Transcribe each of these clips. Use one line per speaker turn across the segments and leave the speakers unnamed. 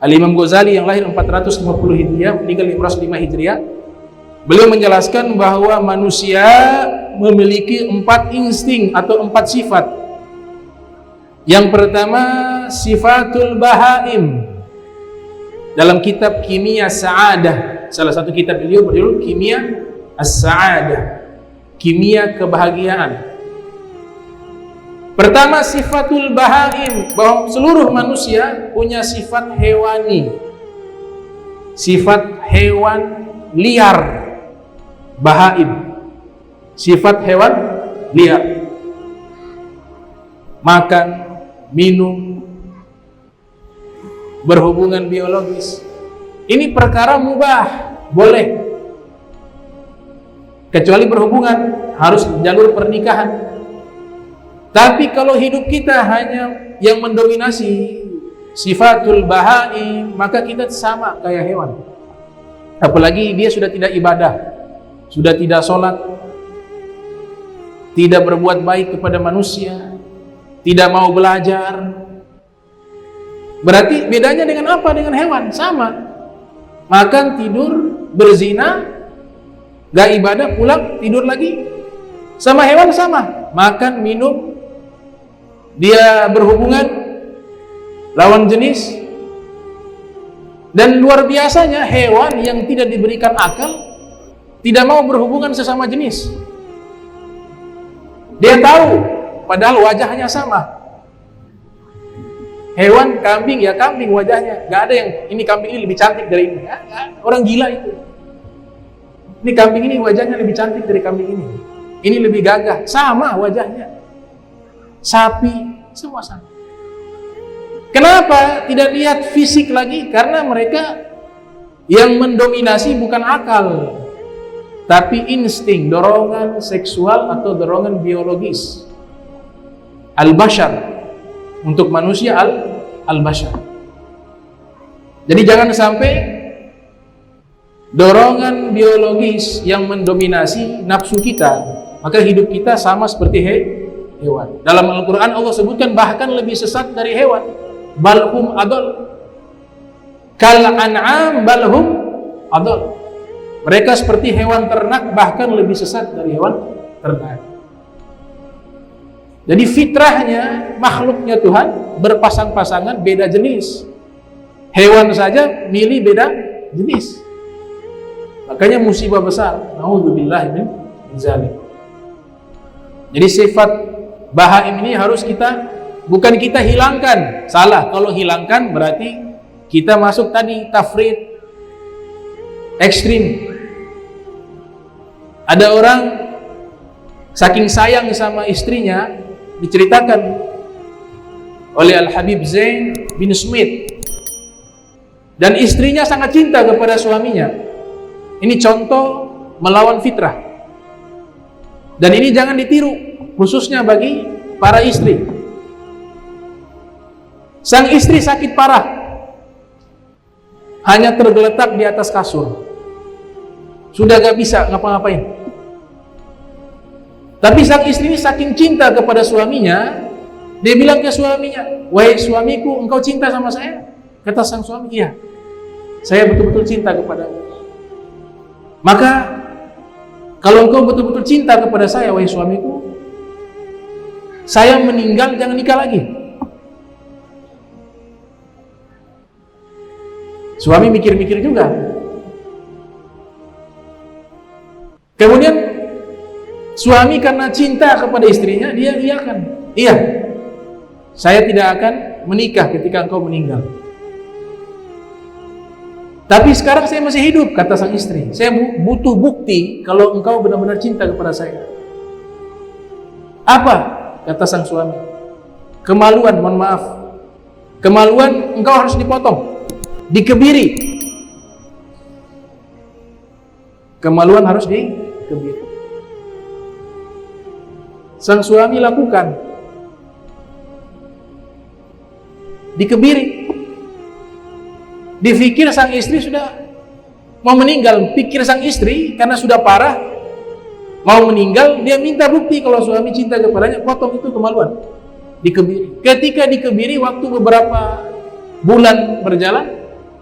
Al-Imam Ghazali yang lahir 450 Hijriah, meninggal 505 Hijriah, beliau menjelaskan bahwa manusia memiliki 4 insting atau 4 sifat. Yang pertama, sifatul bahaim. Dalam kitab Kimia Sa'adah, salah satu kitab beliau berjudul Kimia As-Sa'adah, kimia kebahagiaan. Pertama, sifatul bahaim, bahwa seluruh manusia punya sifat hewani, sifat hewan liar. Bahaim, sifat hewan liar, makan, minum, berhubungan biologis. Ini perkara mubah, boleh, kecuali berhubungan harus jalur pernikahan. Tapi kalau hidup kita hanya yang mendominasi sifatul bahaim, maka kita sama kayak hewan. Apalagi dia sudah tidak ibadah, sudah tidak sholat, tidak berbuat baik kepada manusia, tidak mau belajar. Berarti bedanya dengan apa? Dengan hewan, sama. Makan, tidur, berzina, gak ibadah, pulang, tidur lagi. Sama hewan sama. Makan, minum, dia berhubungan lawan jenis. Dan luar biasanya hewan yang tidak diberikan akal tidak mau berhubungan sesama jenis. Dia tahu, padahal wajahnya sama. Hewan, kambing ya kambing wajahnya, gak ada yang ini kambing ini lebih cantik dari ini. Orang gila itu. Ini kambing ini wajahnya lebih cantik dari kambing ini. Ini lebih gagah, sama wajahnya. Sapi, semua sama. Kenapa tidak lihat fisik lagi? Karena mereka yang mendominasi bukan akal, tapi insting, dorongan seksual atau dorongan biologis. Al-bashar, untuk manusia al-bashar. Jadi jangan sampai dorongan biologis yang mendominasi nafsu kita, maka hidup kita sama seperti hewan. Dalam Al-Quran Allah sebutkan bahkan lebih sesat dari hewan. Balhum adol, kal an'am balhum adol. Mereka seperti hewan ternak, bahkan lebih sesat dari hewan ternak. Jadi fitrahnya, makhluknya Tuhan berpasang-pasangan beda jenis. Hewan saja milih beda jenis. Makanya musibah besar. Naudzubillahi min dzalik. Jadi sifat bahaim ini harus kita, bukan kita hilangkan. Salah, kalau hilangkan berarti kita masuk tadi tafrid, ekstrim. Ada orang saking sayang sama istrinya, diceritakan oleh Al-Habib Zain bin Smith, dan istrinya sangat cinta kepada suaminya. Ini contoh melawan fitrah, dan ini jangan ditiru, khususnya bagi para istri. Sang istri sakit parah, hanya tergeletak di atas kasur, sudah gak bisa ngapa-ngapain. Tapi sang istri ini saking cinta kepada suaminya, dia bilang ke suaminya, "Wahai suamiku, engkau cinta sama saya?" Kata sang suami, "Iya, saya betul-betul cinta kepadamu. Maka kalau engkau betul-betul cinta kepada saya, wahai suamiku, saya meninggal jangan nikah lagi." Suami mikir-mikir juga. Kemudian suami karena cinta kepada istrinya, dia iyakan. "Iya, saya tidak akan menikah ketika engkau meninggal. Tapi sekarang saya masih hidup," kata sang istri. "Saya butuh bukti kalau engkau benar-benar cinta kepada saya." "Apa?" kata sang suami. "Kemaluan, mohon maaf. Kemaluan engkau harus dipotong, dikebiri. Kemaluan harus dikebiri." Sang suami lakukan, dikebiri. Dipikir sang istri sudah mau meninggal. Pikir sang istri karena sudah parah mau meninggal, dia minta bukti kalau suami cinta kepadanya, potong itu kemaluan, dikebiri. Ketika dikebiri, waktu beberapa bulan berjalan,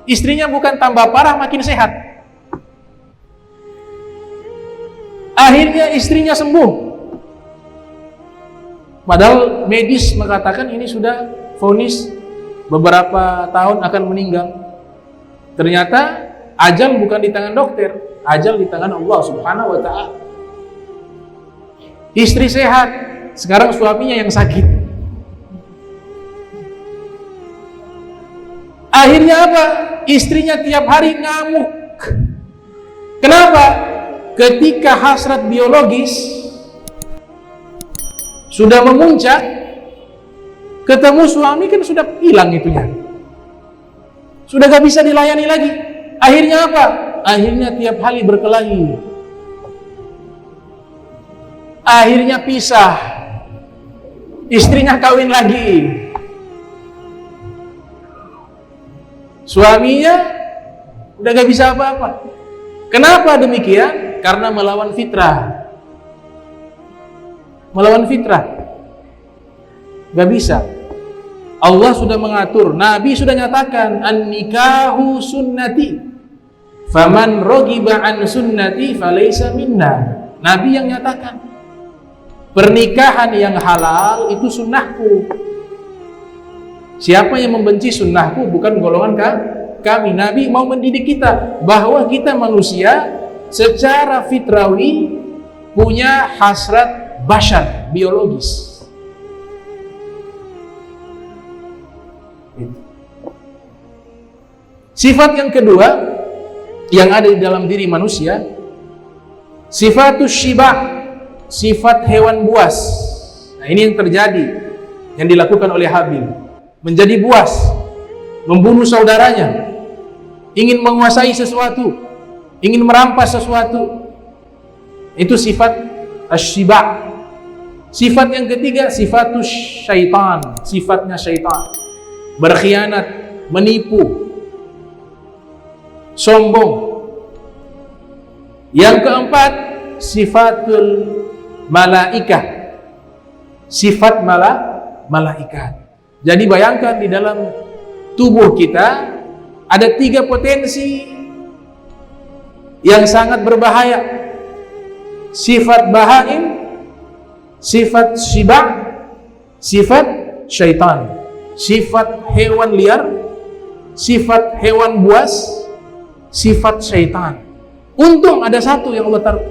istrinya bukan tambah parah, makin sehat. Akhirnya istrinya sembuh. Padahal medis mengatakan ini sudah vonis beberapa tahun akan meninggal. Ternyata ajal bukan di tangan dokter, ajal di tangan Allah Subhanahu wa ta'ala. Istri sehat, sekarang suaminya yang sakit. Akhirnya apa? Istrinya tiap hari ngamuk. Kenapa? Ketika hasrat biologis sudah memuncak, ketemu suami kan sudah hilang itunya, sudah gak bisa dilayani lagi. Akhirnya apa? Akhirnya tiap hari berkelahi, akhirnya pisah, istrinya kawin lagi, suaminya udah gak bisa apa-apa. Kenapa demikian? Karena melawan fitrah. Melawan fitrah gak bisa. Allah sudah mengatur, Nabi sudah nyatakan, an-nikahu sunnati faman rogiba an sunnati falaysa minna. Nabi yang nyatakan pernikahan yang halal itu sunnahku. Siapa yang membenci sunnahku bukan golongan kami. Nabi mau mendidik kita bahwa kita manusia secara fitrawi punya hasrat bashar, biologis. Sifat yang kedua yang ada di dalam diri manusia, sifatus syibah, sifat hewan buas. Nah, ini yang terjadi, yang dilakukan oleh Habil, menjadi buas, membunuh saudaranya, ingin menguasai sesuatu, ingin merampas sesuatu. Itu sifat asy-syibah. Sifat yang ketiga, sifatus syaitan, sifatnya syaitan, berkhianat, menipu, sombong. Yang keempat, sifatul malaikah, sifat malaikat. Jadi bayangkan di dalam tubuh kita ada 3 potensi yang sangat berbahaya. Sifat bahaim, sifat syibah, sifat syaitan, sifat hewan liar, sifat hewan buas, sifat syaitan. Untung ada satu yang Allah taruh,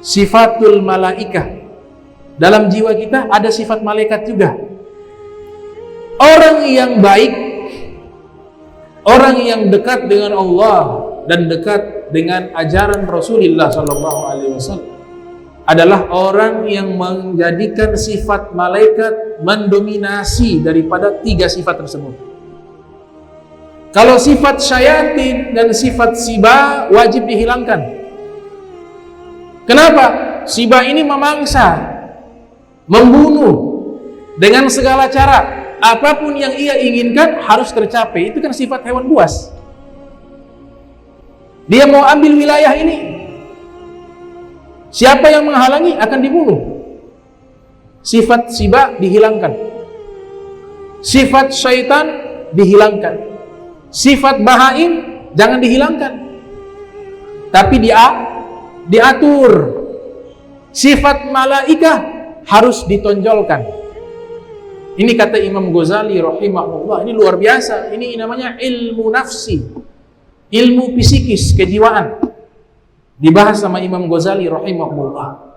sifatul malaikah. Dalam jiwa kita ada sifat malaikat juga. Orang yang baik, orang yang dekat dengan Allah dan dekat dengan ajaran Rasulullah SAW adalah orang yang menjadikan sifat malaikat mendominasi daripada 3 sifat tersebut. Kalau sifat syayatin dan sifat siba wajib dihilangkan. Kenapa? Siba ini memangsa, membunuh dengan segala cara. Apapun yang ia inginkan harus tercapai. Itu kan sifat hewan buas. Dia mau ambil wilayah ini, siapa yang menghalangi akan dibunuh. Sifat siba dihilangkan, sifat syaitan dihilangkan, sifat bahaim jangan dihilangkan, tapi diatur. Sifat malaikah harus ditonjolkan. Ini kata Imam Ghazali rahimahullah, ini luar biasa. Ini namanya ilmu nafsi, ilmu psikis, kejiwaan. Dibahas sama Imam Ghazali rahimahullah.